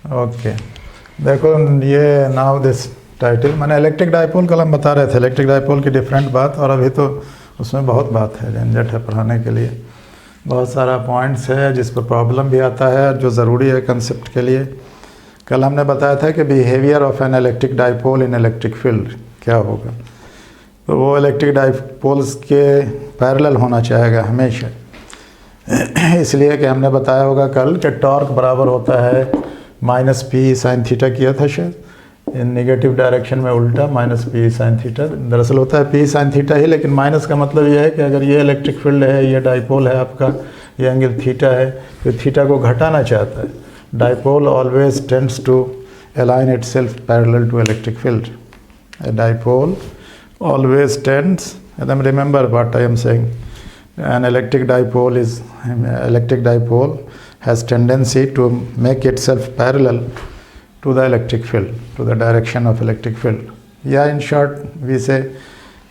Okay, देखो ये now this title मैंने इलेक्ट्रिक डाइपोल कल हम बता रहे थे, इलेक्ट्रिक डाइपोल की डिफरेंट बात, और अभी तो उसमें बहुत बात है, झंझट है पढ़ाने के लिए, बहुत सारा पॉइंट्स है जिस पर प्रॉब्लम भी आता है जो ज़रूरी है कंसेप्ट के लिए। कल हमने बताया था कि behaviour of N electric dipole in electric field क्या होगा, तो वो इलेक्ट्रिक डाइपोल्स के पैरेलल होना चाहेगा हमेशा, इसलिए कि हमने बताया होगा कल कि टॉर्क बराबर होता है माइनस पी साइन थीटा, किया था शायद, इन नेगेटिव डायरेक्शन में उल्टा माइनस पी साइन थीटा, दरअसल होता है पी साइन थीटा ही, लेकिन माइनस का मतलब यह है कि अगर ये इलेक्ट्रिक फील्ड है, ये डाइपोल है आपका, ये एंगल थीटा है, तो थीटा को घटाना चाहता है। Dipole always tends to align itself parallel to electric field. Dipole always tends, and then remember what I am saying, an electric dipole has tendency to make itself parallel to the electric field, to the direction of electric field. Yeah, in short we say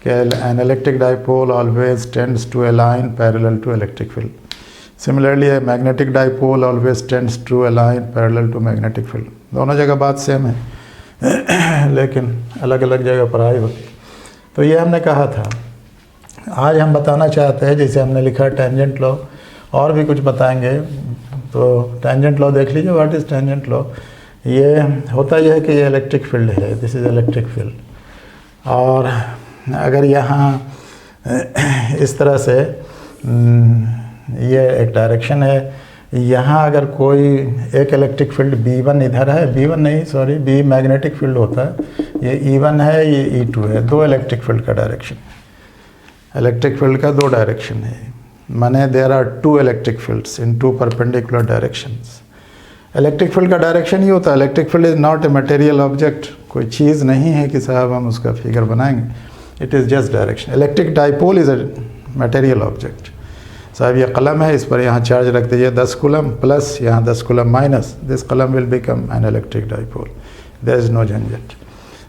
an electric dipole always tends to align parallel to electric field. Similarly a magnetic dipole always tends to align parallel to magnetic field. दोनों जगह बात same है लेकिन अलग अलग जगह पढ़ाई होती है। तो ये हमने कहा था। आज हम बताना चाहते हैं, जैसे हमने लिखा टेंजेंट लॉ, और भी कुछ बताएंगे। तो टेंजेंट लॉ देख लीजिए, व्हाट इज़ टेंजेंट लॉ। ये होता यह है कि ये इलेक्ट्रिक फील्ड है, दिस इज़ इलेक्ट्रिक फील्ड, और अगर यहाँ इस तरह से ये एक डायरेक्शन है, यहाँ अगर कोई एक इलेक्ट्रिक फील्ड B1 इधर है, B1 नहीं सॉरी, B मैग्नेटिक फील्ड होता है, ये E1 है, ये E2 है, दो इलेक्ट्रिक फील्ड का डायरेक्शन, इलेक्ट्रिक फील्ड का दो डायरेक्शन है, माने there are two electric fields in two perpendicular directions. Electric field का डायरेक्शन ये होता है, electric field is not a material object, कोई चीज़ नहीं है कि साहब हम उसका फिगर बनाएंगे, it is just direction. Electric dipole is a material object. साहब ये कलम है, इस पर यहाँ चार्ज रख दीजिए 10 कूलम प्लस, यहाँ 10 coulomb minus, this coulomb will become an electric dipole, there is no झंझट।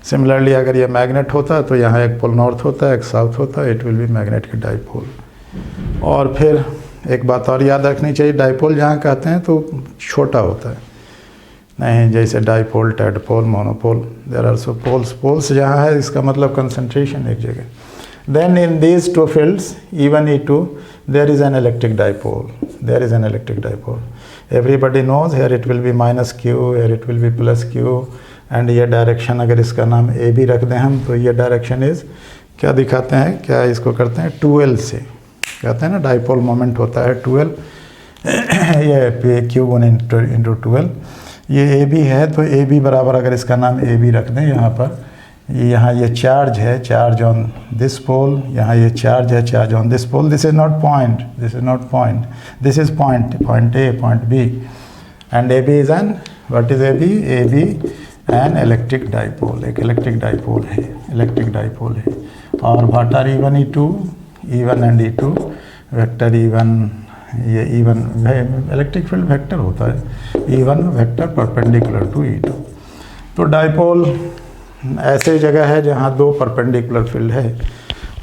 सिमिलरली अगर ये मैग्नेट होता तो यहाँ एक पोल नॉर्थ होता है, एक साउथ होता है, it will B magnetic dipole. और फिर एक बात और याद रखनी चाहिए, डाइपोल जहाँ कहते हैं तो छोटा होता है, नहीं जैसे dipole, tadpole, monopole, there are so poles, poles जहाँ है इसका मतलब कंसंट्रेशन एक जगह। Then in these two fields, E1, E2, there is an electric dipole. There is an electric dipole. Everybody knows here it will be minus Q, here it will be plus Q, and ये direction अगर इसका नाम A भी रख दें हम, तो ये डायरेक्शन इज़ क्या दिखाते हैं, क्या इसको करते हैं 2L से, कहते हैं ना डाइपोल मोमेंट होता है 2L, ये Q1 इंटू 2L, ये A B है, तो A B बराबर अगर इसका नाम A B रख दें, यहाँ पर यहाँ ये चार्ज है, चार्ज ऑन दिस पोल, यहाँ ये चार्ज है, charge on this pole, this is not point, this is not point, this is point, point A, point B, and A B is an, what is A B an electric dipole, एक electric dipole है, electric dipole है। और what are E1, E2, E1 and E2, vector E1, ये E1 electric field vector होता है, E1 vector perpendicular to E2। तो dipole ऐसे जगह है जहाँ दो परपेंडिकुलर फील्ड है,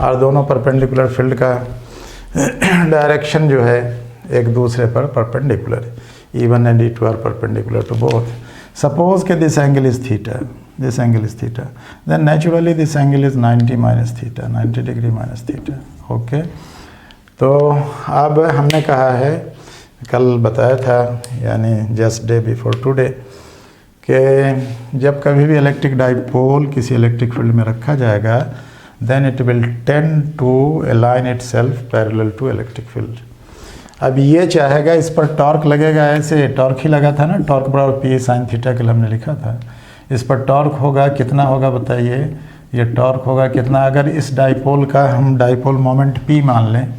और दोनों परपेंडिकुलर फील्ड का डायरेक्शन जो है एक दूसरे पर परपेंडिकुलर है, E1 and E2 are perpendicular to both. Suppose कि this angle is theta, this angle is theta, then naturally this angle is 90 minus theta, 90 degree minus theta. Okay, तो अब हमने कहा है, कल बताया था, यानी जस्ट डे बिफोर टुडे, कि जब कभी भी इलेक्ट्रिक डाइपोल किसी इलेक्ट्रिक फील्ड में रखा जाएगा, then it will tend to align itself parallel to electric field. अब ये चाहेगा, इस पर टॉर्क लगेगा, ऐसे टॉर्क ही लगा था ना, टॉर्क बराबर पी साइन थीटा के लिए हमने लिखा था, इस पर टॉर्क होगा, कितना होगा बताइए, ये टॉर्क होगा कितना, अगर इस डाइपोल का हम डाइपोल मोमेंट P मान लें,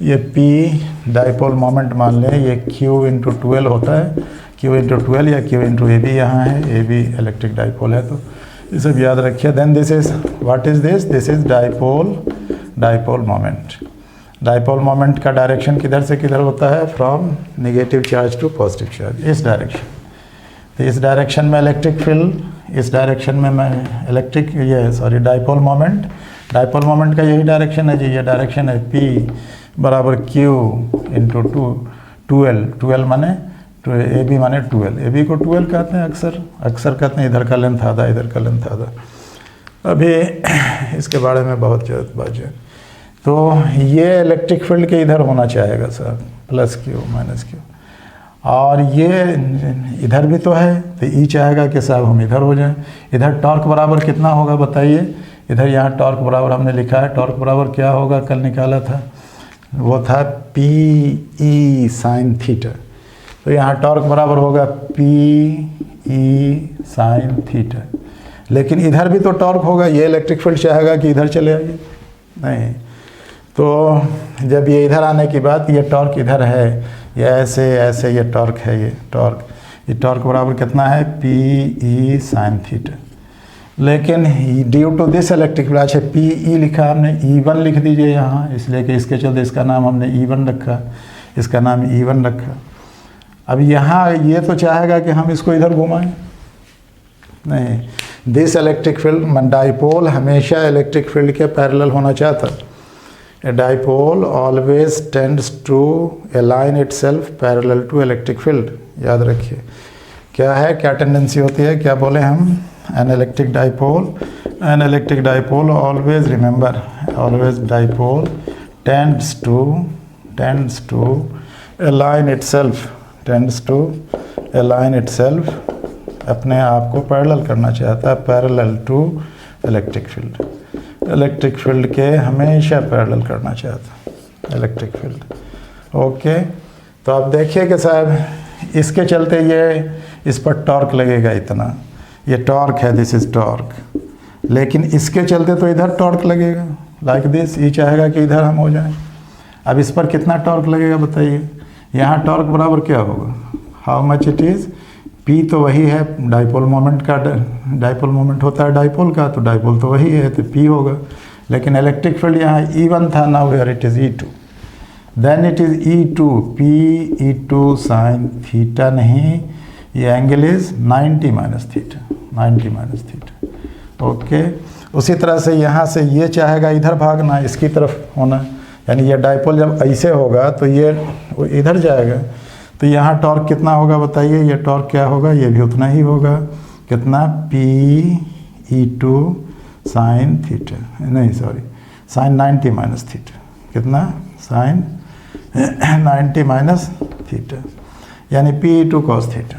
ये P डाइपोल मोमेंट मान लें, ये Q इंटू 2L होता है, Q इंटू 2L या Q इंटू AB यहाँ है, AB इलेक्ट्रिक डाइपोल है, तो ये सब याद रखिए। Then this is what is this, this is dipole, dipole moment. Dipole moment का डायरेक्शन किधर से किधर होता है, from negative charge to positive charge, इस डायरेक्शन। तो इस डायरेक्शन में इलेक्ट्रिक फील्ड, इस डायरेक्शन में मैं इलेक्ट्रिक, ये sorry dipole moment, dipole moment का यही डायरेक्शन है जी, ये डायरेक्शन है P बराबर Q इंटू 2L, 2L माने तो ए बी माने 12, ए बी को 12 कहते हैं अक्सर कहते हैं इधर का लेंथ आधा इधर का लेंथ आधा। अभी इसके बारे में बहुत ज़्यादा बात है। तो ये इलेक्ट्रिक फील्ड के इधर होना चाहेगा sir, plus Q minus Q, और ये इधर भी तो है, तो ई चाहेगा कि साहब हम इधर हो जाएं। इधर टॉर्क बराबर कितना होगा बताइए, इधर यहाँ टॉर्क बराबर हमने लिखा है, टॉर्क बराबर क्या होगा कल निकाला था, वो था पी ई साइन थीटा। तो यहाँ टॉर्क बराबर होगा पी ई साइन थीटा, लेकिन इधर भी तो टॉर्क होगा, ये इलेक्ट्रिक फील्ड चाहेगा कि इधर चले आइए, नहीं। तो जब ये इधर आने की बात, ये टॉर्क इधर है, ये ऐसे ये टॉर्क है, ये टॉर्क बराबर कितना है पी ई साइन थीटा। लेकिन due to this electric field, अच्छा पी ई लिखा हमने, E1 लिख दीजिए यहाँ, इसलिए कि इसके चलते इसका नाम हमने E1 रखा, इसका नाम E1 रखा। अब यहाँ ये तो चाहेगा कि हम इसको इधर घुमाएं, नहीं। दिस इलेक्ट्रिक फील्ड, डाइपोल हमेशा इलेक्ट्रिक फील्ड के पैरेलल होना चाहता। A dipole always tends to align itself parallel to electric field, याद रखिए। क्या है, क्या टेंडेंसी होती है, क्या बोले हम, an electric dipole always remember, always dipole tends to align itself अपने आप को पैरेलल करना चाहता है, पैरेलल टू इलेक्ट्रिक फील्ड के हमेशा पैरेलल करना चाहता है इलेक्ट्रिक फील्ड। ओके, तो आप देखिए कि साहब इसके चलते ये इस पर टॉर्क लगेगा इतना, ये टॉर्क है, दिस इज टॉर्क, लेकिन इसके चलते तो इधर टॉर्क लगेगा लाइक दिस, ये चाहेगा कि इधर हम हो जाएं। अब इस पर कितना टॉर्क लगेगा बताइए, यहाँ टॉर्क बराबर क्या होगा, how much it is, P तो वही है डाइपोल मोमेंट का, डाइपोल मोमेंट होता है डाइपोल का, तो डाइपोल तो वही है, तो पी होगा। लेकिन इलेक्ट्रिक फील्ड यहाँ E1 था, now where it is E2, then it is E2, P E2 sine theta, नहीं, ये angle is 90 minus theta, 90 minus theta. Okay, उसी तरह से यहाँ से ये चाहेगा इधर भागना, इसकी तरफ होना, यानी ये डाइपोल जब ऐसे होगा तो ये इधर जाएगा, तो यहाँ टॉर्क कितना होगा बताइए, ये टॉर्क क्या होगा, ये भी उतना ही होगा, कितना, पी E2 साइन थीटा, नहीं सॉरी साइन 90 माइनस थीटा, कितना, साइन 90 माइनस थीटा, यानी पी E2 कॉस थीटा।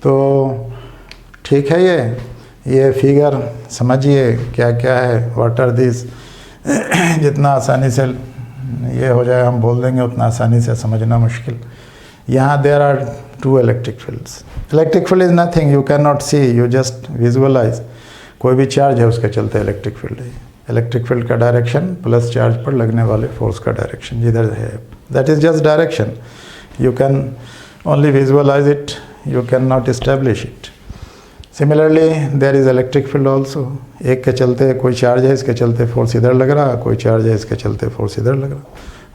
तो ठीक है, ये फिगर समझिए क्या क्या है, व्हाट आर दिस, जितना आसानी से ये हो जाए हम बोल देंगे, उतना आसानी से समझना मुश्किल। यहाँ there are two electric fields, electric field is nothing, you can not see, you just visualise. कोई भी चार्ज है उसके चलते इलेक्ट्रिक फील्ड है, इलेक्ट्रिक फील्ड का डायरेक्शन प्लस चार्ज पर लगने वाले फोर्स का डायरेक्शन जिधर है, that is just direction, you can only visualise it, you cannot establish it. Similarly there is electric field also, एक के चलते कोई चार्ज है, इसके चलते फोर्स इधर लग रहा, कोई चार्ज है इसके चलते फोर्स इधर लग रहा,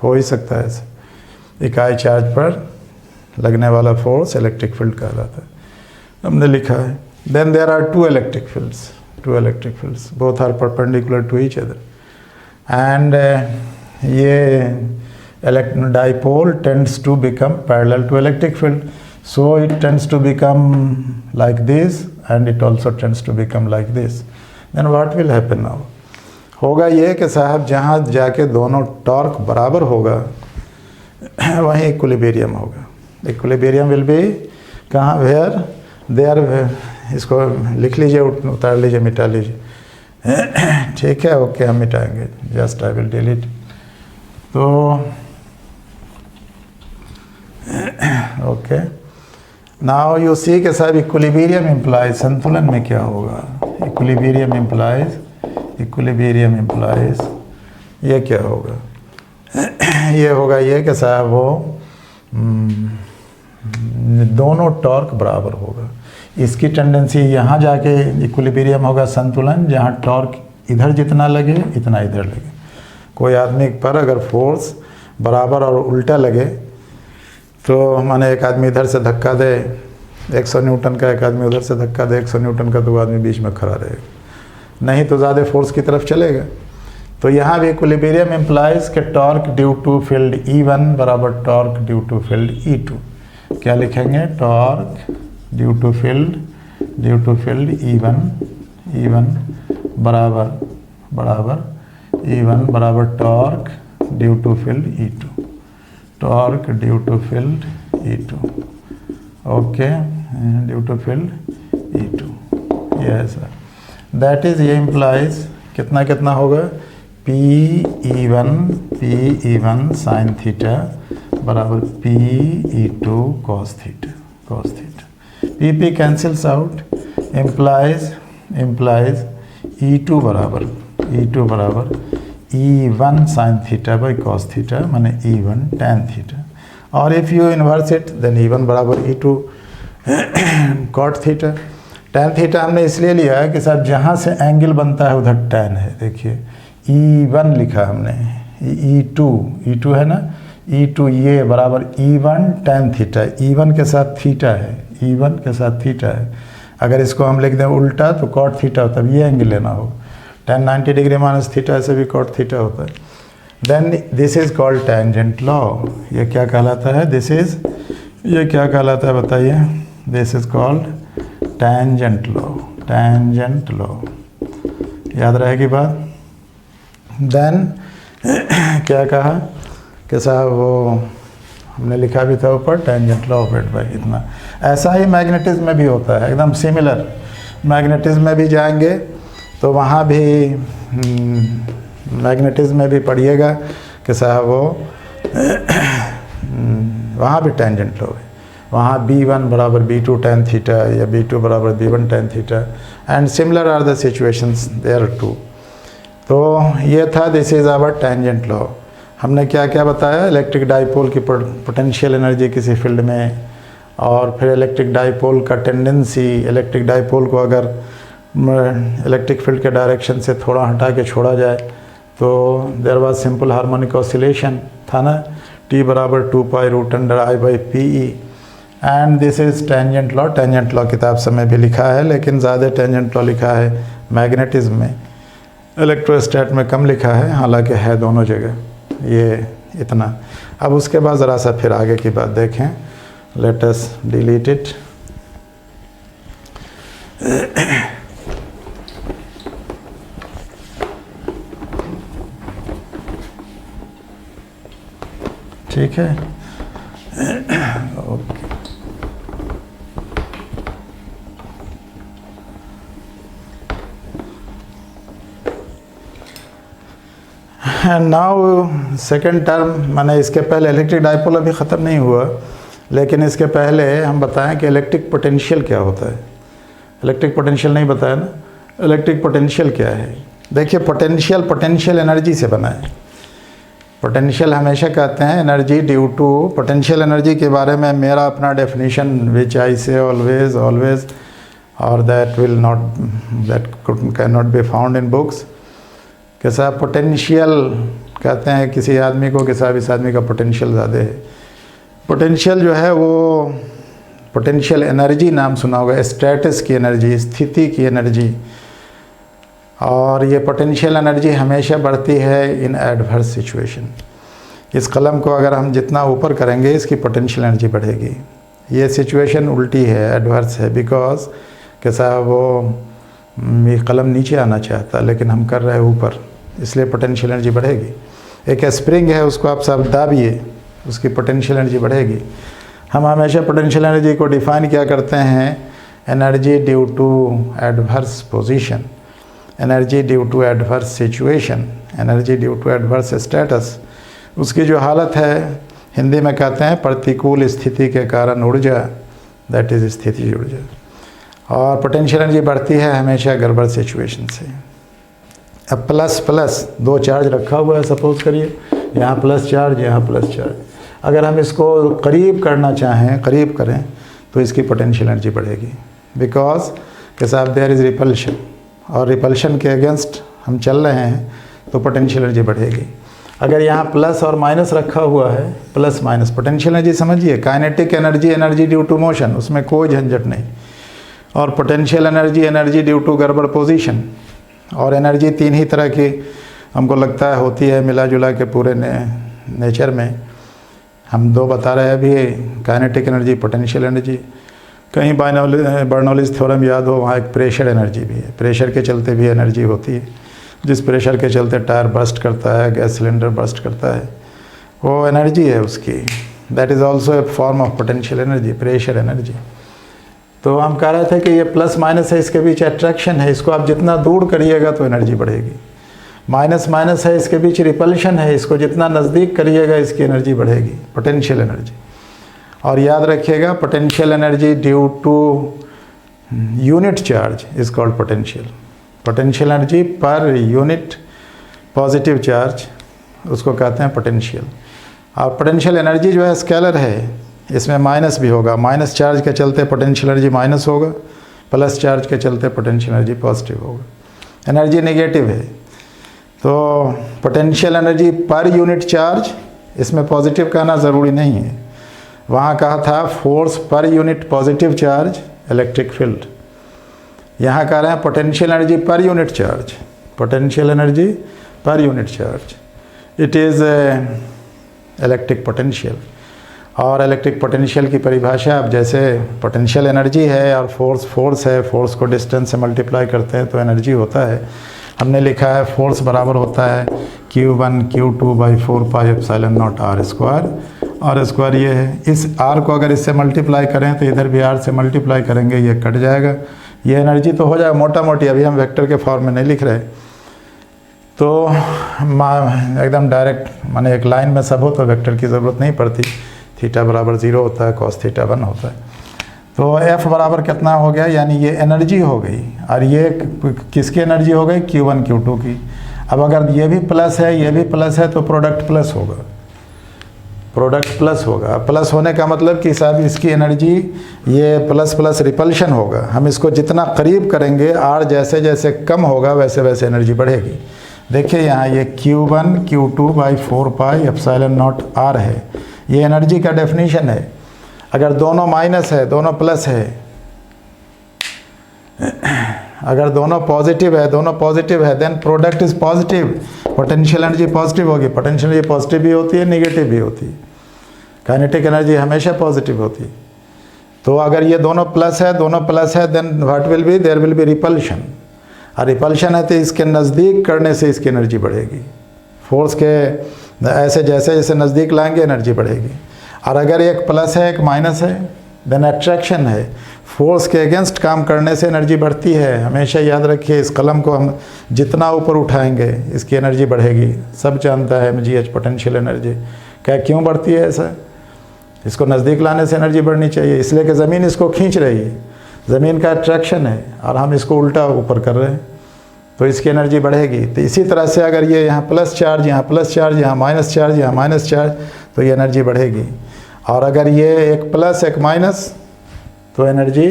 हो ही सकता है ऐसे। इकाई चार्ज पर लगने वाला फोर्स इलेक्ट्रिक फील्ड कहलाता है, हमने लिखा है। then there are two electric fields, both are perpendicular to each other, and ये dipole tends to become parallel to electric field, so it tends to become like this and it also tends to become like this. Then what will happen now? होगा ये कि साहब जहाँ जाके दोनों torque बराबर होगा वहीं इक्विलिब्रियम होगा। इक्विलिब्रियम विल बी कहाँ, वेयर देयर, इसको लिख लीजिए, उतार लीजिए, मिटा लीजिए, ठीक है। ओके, हम मिटाएंगे, जस्ट आई विल डिलीट। तो ओके, नाउ यू सी के साहब इक्विलिब्रियम इम्प्लाइज, संतुलन में क्या होगा, इक्विलिब्रियम इम्प्लाइज ये क्या होगा, ये होगा ये कि साहब वो दोनों टॉर्क बराबर होगा। इसकी टेंडेंसी यहाँ जाके इक्विलिब्रियम होगा संतुलन, जहाँ टॉर्क इधर जितना लगे इतना इधर लगे। कोई आदमी पर अगर फोर्स बराबर और उल्टा लगे तो माने एक आदमी इधर से धक्का दे 100 न्यूटन का, एक आदमी उधर से धक्का दे 100 न्यूटन का, तो आदमी बीच में खड़ा रहेगा, नहीं तो ज़्यादा फोर्स की तरफ चलेगा। तो यहाँ भी इक्विलिब्रियम इम्प्लाइज के torque due to field E1 बराबर torque due to field E2। क्या लिखेंगे, torque due to field E1 बराबर E1 बराबर torque due to field E2, torque due to field E2, okay, due to field E2, yes sir. That is, ये implies कितना होगा, P E1 sine theta बराबर PE2 cos theta. PP cancels out, implies E2 बराबर E1 sine theta by cos theta माने E1 tan theta. और if you inverse it then E1 बराबर E2 cot theta. Tan theta हमने इसलिए लिया है कि साहब जहाँ से एंगल बनता है उधर टैन है। देखिए E1 लिखा हमने, E2 है ना, E2 ये बराबर E1 टैन थीटा, E1 के साथ थीटा है, अगर इसको हम लिख दें उल्टा तो कॉट थीटा होता है, ये एंगल लेना हो, tan 90 डिग्री माइनस थीटा से भी कॉट थीटा होता है। Then this is called tangent law. ये क्या कहलाता है, ये क्या कहलाता है बताइए, this is called tangent law, याद रहेगी बात। देन क्या कहा कि साहब वो हमने लिखा भी था ऊपर, tangent law of weight by इतना। ऐसा ही मैग्नेटिज्म में भी होता है, एकदम सिमिलर। मैग्नेटिज्म में भी जाएंगे तो वहाँ भी मैग्नेटिज्म में भी पढ़िएगा कि साहब वो वहाँ भी टेंजेंट लॉ है, वहाँ B1 बराबर B2 टैन थीटा या B2 बराबर B1 tan theta, and similar are the situations there too. तो ये था, this is our tangent law. हमने क्या क्या बताया, इलेक्ट्रिक डाइपोल की पोटेंशियल एनर्जी किसी फील्ड में, और फिर इलेक्ट्रिक डाइपोल का टेंडेंसी, इलेक्ट्रिक डाइपोल को अगर इलेक्ट्रिक फील्ड के डायरेक्शन से थोड़ा हटा के छोड़ा जाए तो there was simple harmonic oscillation था ना, T बराबर 2π√I/PE, and this is tangent law. Tangent law किताब से में भी लिखा है, लेकिन ज़्यादा टेंजेंट लॉ लिखा है मैग्नेटिज्म में, इलेक्ट्रोस्टैट में कम लिखा है, हालांकि है दोनों जगह। ये इतना। अब उसके बाद ज़रा सा फिर आगे की बात देखें, लेट अस डिलीट इट। ठीक है, okay. And now second term, माने इसके पहले इलेक्ट्रिक डाइपोल अभी ख़त्म नहीं हुआ, लेकिन इसके पहले हम बताएं कि इलेक्ट्रिक पोटेंशियल क्या होता है। इलेक्ट्रिक पोटेंशियल नहीं बताया ना, इलेक्ट्रिक पोटेंशियल क्या है। देखिए पोटेंशियल एनर्जी से बना है। पोटेंशियल हमेशा कहते हैं energy due to, potential energy के बारे में मेरा अपना डेफिनेशन विच आई से ऑलवेज और that can not be found in books. कि साहब पोटेंशियल कहते हैं किसी आदमी को कि साहब इस आदमी का पोटेंशियल ज़्यादा है। पोटेंशियल जो है वो पोटेंशियल एनर्जी नाम सुना होगा, स्टेटस की एनर्जी, स्थिति की एनर्जी, और ये पोटेंशियल एनर्जी हमेशा बढ़ती है इन एडवर्स सिचुएशन। इस कलम को अगर हम जितना ऊपर करेंगे इसकी पोटेंशियल एनर्जी बढ़ेगी। ये सिचुएशन उल्टी है, एडवर्स है, बिकॉज कि साहब वो ये कलम नीचे आना चाहता लेकिन हम कर रहे हैं ऊपर, इसलिए पोटेंशियल एनर्जी बढ़ेगी। एक स्प्रिंग है, उसको आप सब दाबिए, उसकी पोटेंशियल एनर्जी बढ़ेगी। हम हमेशा पोटेंशियल एनर्जी को डिफाइन क्या करते हैं, energy due to adverse position, energy due to adverse situation, energy due to adverse status. उसकी जो हालत है हिंदी में कहते हैं प्रतिकूल स्थिति के कारण ऊर्जा, दैट इज़ स्थिति ऊर्जा। और पोटेंशियल एनर्जी बढ़ती है हमेशा गड़बड़ सिचुएशन से। अब प्लस दो चार्ज रखा हुआ है, सपोज करिए यहाँ प्लस चार्ज, यहाँ प्लस चार्ज। अगर हम इसको करीब करना चाहें, करीब करें, तो इसकी पोटेंशियल एनर्जी बढ़ेगी, बिकॉज के साथ देयर इज़ रिपल्शन, और रिपल्शन के अगेंस्ट हम चल रहे हैं तो पोटेंशियल एनर्जी बढ़ेगी। अगर यहाँ प्लस और माइनस रखा हुआ है, प्लस माइनस, पोटेंशियल एनर्जी समझिए, kinetic energy, energy due to motion, उसमें कोई झंझट नहीं, और potential energy, energy due to गड़बड़ पोजीशन। और एनर्जी तीन ही तरह की हमको लगता है होती है मिला जुला के पूरे नेचर में। हम दो बता रहे हैं अभी, काइनेटिक एनर्जी, पोटेंशियल एनर्जी। कहीं बर्नौलीज थ्योरम याद हो, वहाँ एक प्रेशर एनर्जी भी है, प्रेशर के चलते भी एनर्जी होती है। जिस प्रेशर के चलते टायर बर्स्ट करता है, गैस सिलेंडर बर्स्ट करता है, वो एनर्जी है उसकी। That is also a form of potential energy, pressure energy. तो हम कह रहे थे कि ये प्लस माइनस है, इसके बीच अट्रैक्शन है, इसको आप जितना दूर करिएगा तो एनर्जी बढ़ेगी। माइनस माइनस है, इसके बीच रिपल्शन है, इसको जितना नज़दीक करिएगा इसकी एनर्जी बढ़ेगी, पोटेंशियल एनर्जी। और याद रखिएगा, potential energy due to unit charge is called potential. Potential energy per unit positive charge, उसको कहते हैं पोटेंशियल। और पोटेंशियल एनर्जी जो है स्केलर है, इसमें माइनस भी होगा, माइनस चार्ज के चलते पोटेंशियल एनर्जी माइनस होगा, प्लस चार्ज के चलते पोटेंशियल एनर्जी पॉजिटिव होगा। एनर्जी नेगेटिव है तो potential energy per unit charge, इसमें पॉजिटिव कहना ज़रूरी नहीं है। वहाँ कहा था force per unit positive charge electric field, यहाँ कह रहे हैं potential energy per unit charge, potential energy per unit charge, it is electric potential. और इलेक्ट्रिक पोटेंशियल की परिभाषा, अब जैसे पोटेंशियल एनर्जी है और फोर्स है, फोर्स को डिस्टेंस से मल्टीप्लाई करते हैं तो एनर्जी होता है। हमने लिखा है फोर्स बराबर होता है Q1 Q2 by 4πε0 r square. और स्क्वायर ये है, इस r को अगर इससे मल्टीप्लाई करें तो इधर भी r से मल्टीप्लाई करेंगे, ये कट जाएगा, ये एनर्जी तो हो जाएगा मोटा मोटी। अभी हम वेक्टर के फॉर्म में नहीं लिख रहे, तो एकदम डायरेक्ट माने एक लाइन में सब हो तो वेक्टर की ज़रूरत नहीं पड़ती। थीटा बराबर 0 होता है, कॉस थीटा 1 होता है। तो F बराबर कितना हो गया, यानी ये एनर्जी हो गई, और ये किसकी एनर्जी हो गई, Q1 Q2 की। अब अगर ये भी प्लस है, ये भी प्लस है, तो प्रोडक्ट प्लस होगा, प्रोडक्ट प्लस होगा। प्लस होने का मतलब कि साहब इसकी एनर्जी, ये प्लस प्लस रिपल्शन होगा। हम इसको जितना करीब करेंगे, R जैसे जैसे कम होगा वैसे वैसे एनर्जी बढ़ेगी। देखिए यहाँ ये Q1 Q2 बाई 4πε0 r है, ये एनर्जी का डेफिनेशन है। अगर दोनों माइनस है, दोनों प्लस है, अगर दोनों पॉजिटिव है, then product is positive, potential energy positive होगी। पोटेंशियल एनर्जी पॉजिटिव भी होती है, नेगेटिव भी होती है। काइनेटिक एनर्जी हमेशा पॉजिटिव होती है। तो अगर ये दोनों प्लस है, then what will be, there will be repulsion. और रिपल्शन है तो इसके नज़दीक करने से इसकी एनर्जी बढ़ेगी। फोर्स के ऐसे जैसे जैसे नज़दीक लाएंगे एनर्जी बढ़ेगी। और अगर एक प्लस है एक माइनस है, देन अट्रैक्शन है, फोर्स के अगेंस्ट काम करने से एनर्जी बढ़ती है। हमेशा याद रखिए, इस कलम को हम जितना ऊपर उठाएंगे इसकी एनर्जी बढ़ेगी। सब जानता है mgh पोटेंशियल एनर्जी, क्या क्यों बढ़ती है ऐसा, इसको नज़दीक लाने से एनर्जी बढ़नी चाहिए, इसलिए कि ज़मीन इसको खींच रही है, ज़मीन का अट्रैक्शन है, और हम इसको उल्टा ऊपर कर रहे हैं तो इसकी एनर्जी बढ़ेगी। तो इसी तरह से अगर ये यहाँ प्लस चार्ज, यहाँ प्लस चार्ज, यहाँ माइनस चार्ज, यहाँ माइनस चार्ज, तो ये एनर्जी बढ़ेगी। और अगर ये एक प्लस एक माइनस, तो एनर्जी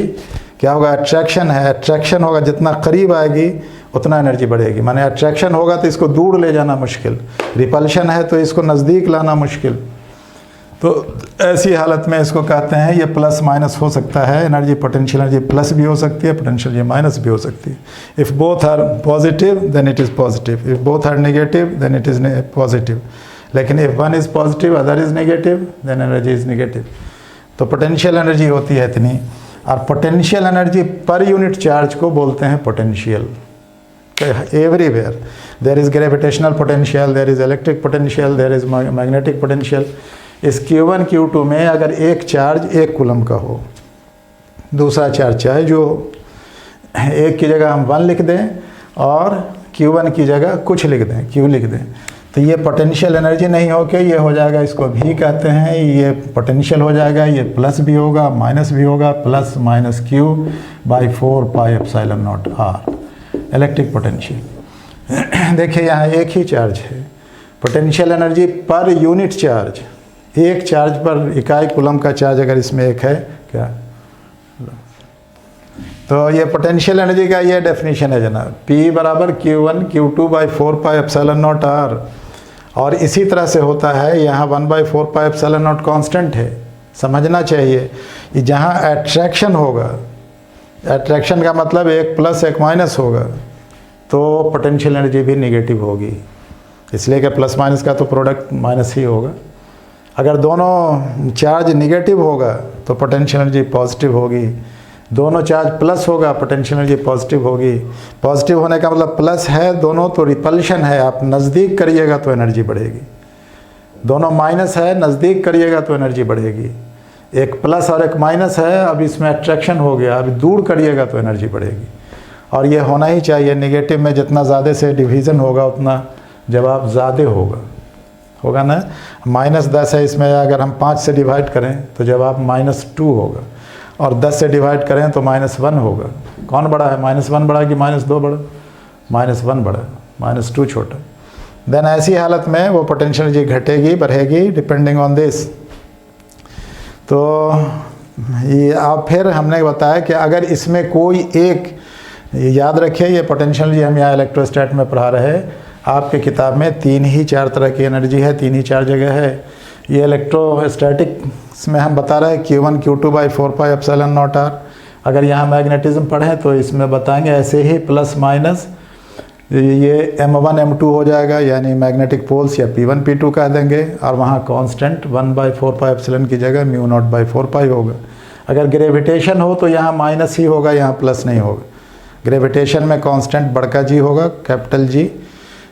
क्या होगा, अट्रैक्शन है, अट्रैक्शन होगा, जितना करीब आएगी उतना एनर्जी बढ़ेगी। माने अट्रैक्शन होगा तो इसको दूर ले जाना मुश्किल, रिपल्शन है तो इसको नज़दीक लाना मुश्किल। तो ऐसी हालत में इसको कहते हैं, ये प्लस माइनस हो सकता है, एनर्जी पोटेंशियल एनर्जी प्लस भी हो सकती है, पोटेंशियल एनर्जी माइनस भी हो सकती है। If both are positive then it is positive, if both are negative then it is positive. लेकिन if one is positive other is negative then energy is negative. तो पोटेंशियल एनर्जी होती है इतनी, और potential energy per unit charge को बोलते हैं potential. Everywhere there is gravitational potential, there is electric potential, there is magnetic potential. इस Q1 Q2 में अगर एक चार्ज 1 कूलम का हो, दूसरा चार्ज चाहे जो, एक की जगह हम 1 लिख दें और Q1 की जगह कुछ लिख दें, Q लिख दें, तो ये पोटेंशियल एनर्जी नहीं हो के ये हो जाएगा, इसको भी कहते हैं, ये पोटेंशियल हो जाएगा, ये प्लस भी होगा माइनस भी होगा, plus minus Q by 4πε0 r, electric potential. देखिए यहाँ एक ही चार्ज है, potential energy per unit charge, एक चार्ज पर इकाई कूलम का चार्ज अगर इसमें एक है क्या, तो ये पोटेंशियल एनर्जी का ये डेफिनेशन है जनाब, P बराबर Q1 Q2 बाई 4πε0 r। और इसी तरह से होता है यहाँ 1/4πε0 कांस्टेंट है। समझना चाहिए कि जहाँ अट्रैक्शन होगा, अट्रैक्शन का मतलब एक प्लस एक माइनस होगा, तो पोटेंशियल एनर्जी भी नेगेटिव होगी, इसलिए कि प्लस माइनस का तो प्रोडक्ट माइनस ही होगा। अगर दोनों चार्ज निगेटिव होगा तो पोटेंशियल एनर्जी पॉजिटिव होगी, दोनों चार्ज प्लस होगा पोटेंशियल एनर्जी पॉजिटिव होगी। पॉजिटिव होने का मतलब प्लस है दोनों तो रिपल्शन है, आप नज़दीक करिएगा तो एनर्जी बढ़ेगी। दोनों माइनस है, नज़दीक करिएगा तो एनर्जी बढ़ेगी। एक प्लस और एक माइनस है, अब इसमें अट्रैक्शन हो गया, अब दूर करिएगा तो एनर्जी बढ़ेगी। और ये होना ही चाहिए, नेगेटिव में जितना ज़्यादा से डिवीज़न होगा उतना जवाब ज़्यादा होगा ना। -10 है, इसमें अगर हम 5 से डिवाइड करें तो जवाब -2 होगा, और 10 से डिवाइड करें तो -1 होगा। कौन बड़ा है, -1 बड़ा कि -2 बड़ा? -1 बड़ा, -2 छोटा। देन ऐसी हालत में वो पोटेंशियल एनर्जी घटेगी बढ़ेगी डिपेंडिंग ऑन दिस। तो ये अब फिर हमने बताया कि अगर इसमें कोई एक, याद रखिए ये पोटेंशियल एनर्जी हम यहाँ इलेक्ट्रोस्टैट में पढ़ा रहे हैं, आपके किताब में 3 ही 4 तरह की एनर्जी है, 3 ही 4 जगह है। ये इलेक्ट्रोस्टैटिक्स में हम बता रहे हैं Q1 Q2/4πε0r। अगर यहाँ मैग्नेटिज्म पढ़ें तो इसमें बताएंगे ऐसे ही प्लस माइनस ये M1 M2 हो जाएगा, यानी मैग्नेटिक पोल्स, या P1 P2 कह देंगे, और वहाँ कांस्टेंट 1/4πε की जगह μ0/4π होगा। अगर ग्रेविटेशन हो तो यहाँ माइनस ही होगा, यहाँ प्लस नहीं होगा। ग्रेविटेशन में कांस्टेंट बड़का जी होगा, कैपिटल जी,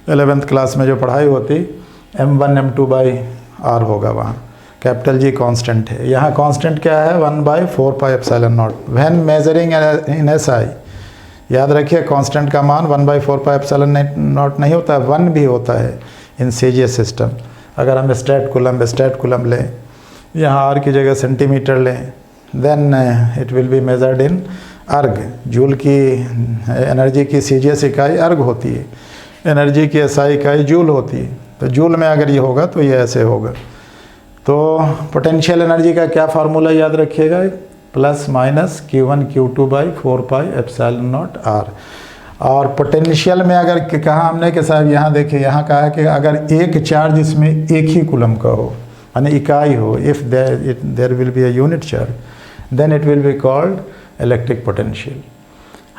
11th क्लास में जो पढ़ाई होती M1 M2/r होगा, वहाँ कैपिटल जी कांस्टेंट है। यहाँ कांस्टेंट क्या है, 1/4πε0। व्हेन मेजरिंग इन SI, याद रखिए कांस्टेंट का मान 1/4πε0 नहीं होता है, 1 भी होता है इन सीजीएस सिस्टम। अगर हम स्ट्रेट कूलम लें, यहाँ r की जगह सेंटीमीटर लें, then it will be measured in erg. Joule की एनर्जी की सीजीएस इकाई अर्ग होती है, एनर्जी की एसआई इकाई जूल होती है। तो जूल में अगर ये होगा तो ये ऐसे होगा। तो पोटेंशियल एनर्जी का क्या फार्मूला याद रखिएगा, प्लस माइनस Q1 Q2/4πε0r। और पोटेंशियल में अगर कहा हमने कि साहब यहाँ देखिए, यहाँ कहा है कि अगर एक चार्ज इसमें एक ही कूलम का हो, यानी इकाई हो, if there will be a unit charge, then it will be called electric potential.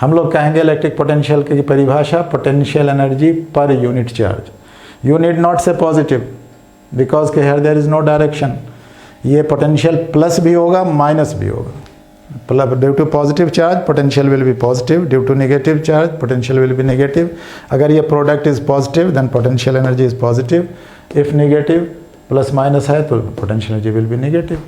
हम लोग कहेंगे इलेक्ट्रिक पोटेंशियल की परिभाषा potential energy per unit charge. You need not say positive, because के here there is no direction. ये potential plus भी होगा minus भी होगा। Due to positive charge potential will be positive, due to negative charge potential will be negative. अगर ये product is positive then potential energy is positive, if negative plus minus है तो potential energy will be negative.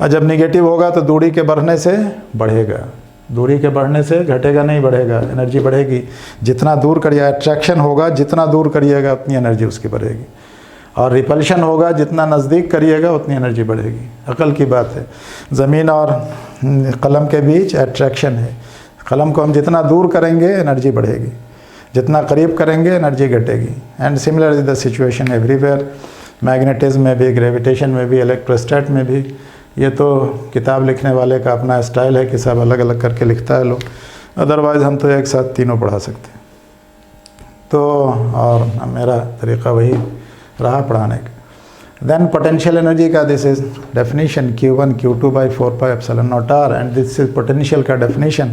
और जब negative होगा तो दूरी के बढ़ने से बढ़ेगा, दूरी के बढ़ने से घटेगा नहीं बढ़ेगा, एनर्जी बढ़ेगी। जितना दूर करिएगा, अट्रैक्शन होगा जितना दूर करिएगा उतनी एनर्जी उसकी बढ़ेगी, और रिपल्शन होगा जितना नज़दीक करिएगा उतनी एनर्जी बढ़ेगी। अकल की बात है। ज़मीन और कलम के बीच अट्रैक्शन है, कलम को हम जितना दूर करेंगे एनर्जी बढ़ेगी, जितना करीब करेंगे एनर्जी घटेगी। And similar is the situation everywhere, magnetism में भी, ग्रेविटेशन में भी, इलेक्ट्रोस्टैट में भी। ये तो किताब लिखने वाले का अपना स्टाइल है कि सब अलग अलग करके लिखता है लोग, अदरवाइज़ हम तो एक साथ तीनों पढ़ा सकते हैं। तो और मेरा तरीक़ा वही रहा पढ़ाने का। देन पोटेंशियल एनर्जी का this is definition Q1 Q2/4πε0r, and this is potential का definition.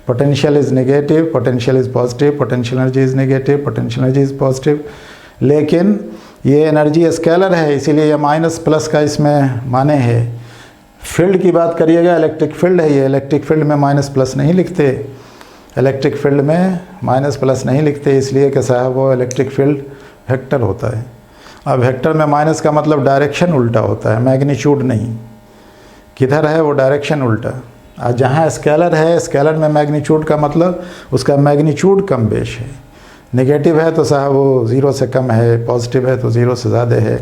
Potential is negative, potential is positive, potential energy is negative, potential energy is positive. लेकिन ये एनर्जी स्केलर है, इसीलिए ये माइनस प्लस का इसमें माने है। फील्ड की बात करिएगा, इलेक्ट्रिक फील्ड है ये, इलेक्ट्रिक फील्ड में माइनस प्लस नहीं लिखते, इलेक्ट्रिक फील्ड में माइनस प्लस नहीं लिखते, इसलिए कि साहब वो इलेक्ट्रिक फील्ड वेक्टर होता है। अब वेक्टर में माइनस का मतलब डायरेक्शन उल्टा होता है, मैग्नीट्यूड नहीं। किधर है वो डायरेक्शन उल्टा। और जहाँ स्केलर है, स्केलर में मैग्नीट्यूड का मतलब उसका मैग्नीट्यूड कम बेश है। नेगेटिव है तो साहब वो 0 से कम है, पॉजिटिव है तो 0 से ज़्यादा है,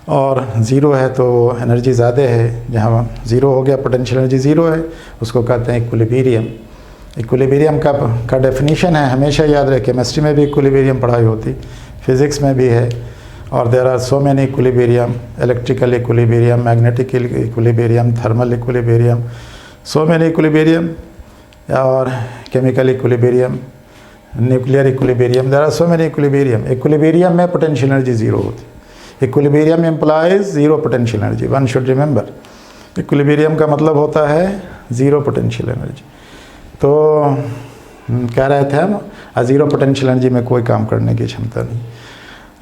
और 0 है तो एनर्जी ज़्यादा है। जहाँ 0 हो गया पोटेंशियल एनर्जी 0 है, उसको कहते हैं इक्विलिब्रियम। इक्विलिब्रियम का डेफिनेशन है, हमेशा याद रखें, केमिस्ट्री में भी इक्विलिब्रियम पढ़ाई होती, फिज़िक्स में भी है। और there are so many equilibrium, electrical equilibrium, magnetic equilibrium, thermal equilibrium, so many equilibrium, और chemical equilibrium, nuclear equilibrium, there are so many equilibrium. Equilibrium में पोटेंशियल एनर्जी 0 होती। Equilibrium implies 0 potential energy, one should remember. Equilibrium का मतलब होता है 0 potential energy. तो कह रहे थे हम 0 पोटेंशियल एनर्जी में कोई काम करने की क्षमता नहीं।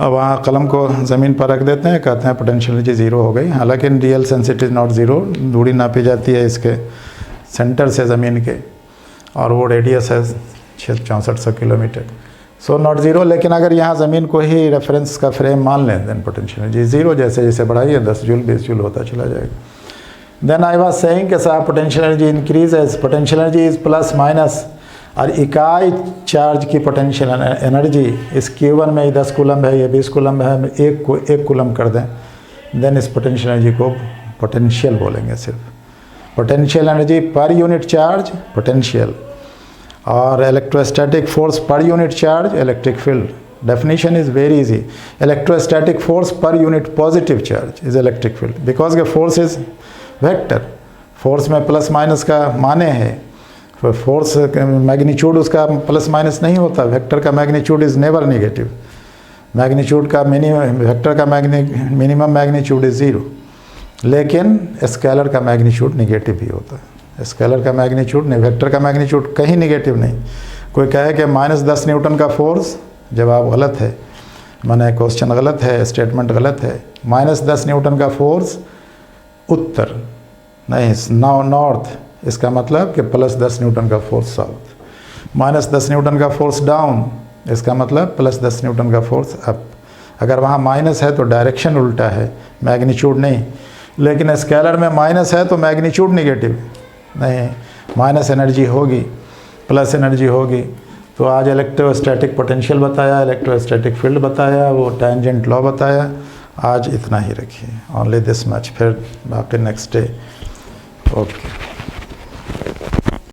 अब वहाँ कलम को ज़मीन पर रख देते हैं, कहते हैं पोटेंशियल एनर्जी ज़ीरो हो गई। हालांकि in real sense it is not zero, दूरी नापी जाती है इसके सेंटर से ज़मीन के, और वो रेडियस है 6400 किलोमीटर। So not zero. लेकिन अगर यहाँ ज़मीन को ही रेफरेंस का फ्रेम मान लें, देन पोटेंशियल एनर्जी ज़ीरो। जैसे जैसे बढ़ाइए 10 जूल 20 जूल होता चला जाएगा। देन आई वाज सेइंग कि साहब potential energy increase as potential energy is plus minus, और इकाई चार्ज की पोटेंशियल एनर्जी इस Q1 में 10 कूलम है या 20 कूलम है, एक कूलम कर दें, देन इस पोटेंशियल एनर्जी को पोटेंशियल बोलेंगे। सिर्फ potential energy per unit charge potential, और electrostatic force per unit charge electric field. Definition is very easy. Electrostatic force per unit positive charge is electric field, because के force is vector. Force में plus minus का माने है, force magnitude उसका plus minus नहीं होता। Vector का magnitude is never negative. Magnitude का वेक्टर का मिनिमम मैग्नीट्यूड इज़ ज़ीरो, लेकिन स्केलर का मैग्नीट्यूड नेगेटिव भी होता है। स्केलर का मैग्नीट्यूड नहीं, वेक्टर का मैग्नीट्यूड कहीं नेगेटिव नहीं। कोई कहे कि -10 न्यूटन का फोर्स, जवाब गलत है, माने क्वेश्चन गलत है, स्टेटमेंट गलत है। -10 न्यूटन का फोर्स उत्तर नहीं, नॉर्थ, इसका मतलब कि +10 न्यूटन का फोर्स साउथ। -10 न्यूटन का फोर्स डाउन, इसका मतलब +10 न्यूटन का फोर्स अप। अगर वहाँ माइनस है तो डायरेक्शन उल्टा है, मैग्नीट्यूड नहीं। लेकिन स्केलर में माइनस है तो मैग्नीट्यूड नेगेटिव नहीं, माइनस एनर्जी होगी, प्लस एनर्जी होगी। तो आज इलेक्ट्रोस्टैटिक पोटेंशियल बताया, इलेक्ट्रोस्टैटिक फील्ड बताया, वो टेंजेंट लॉ बताया। आज इतना ही रखिए, ओनली दिस मच। फिर आपके नेक्स्ट डे। ओके।